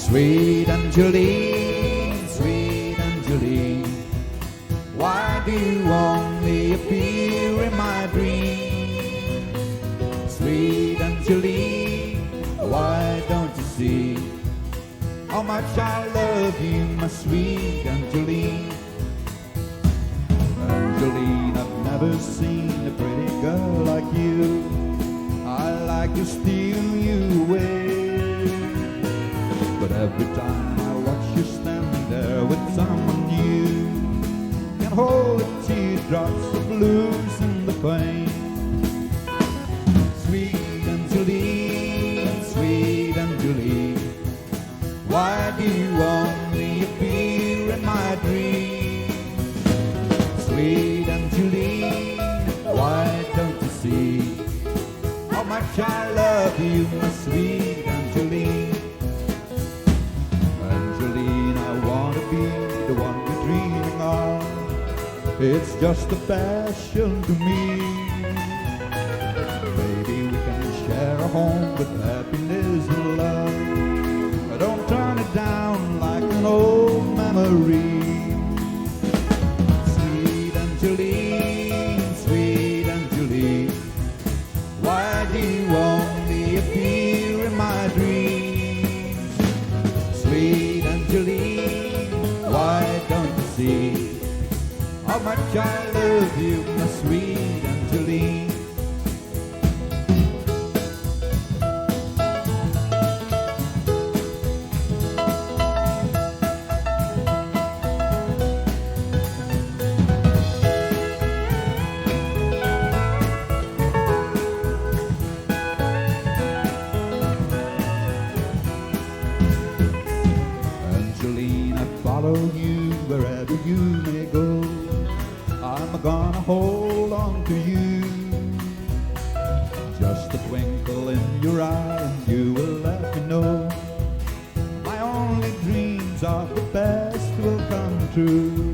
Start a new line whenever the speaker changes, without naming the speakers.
Sweet Angeline, sweet Angeline, why do you only appear in my dream? Sweet Angeline, why don't you see how much I love you, my sweet Angeline? Angeline, I've never seen a pretty girl like you. I like to steal you away, but every time I watch you stand there with someone new, can't hold the teardrops of blues and the pain. Sweet Angeline, why do you only appear in my dream? Sweet Angeline, why don't you see how much I love you, my sweet Angeline? Angeline, I wanna be the one you're dreaming of. It's just a passion to me. Maybe we can share a home with happiness and love. Don't turn it down like an old memory. Sweet Angeline, why do you only appear in my dreams? Sweet Angeline, why don't you see how much I love you, my sweet Angeline? Hold on to you. Just a twinkle in your eye and you will let me know my only dreams of the best will come true.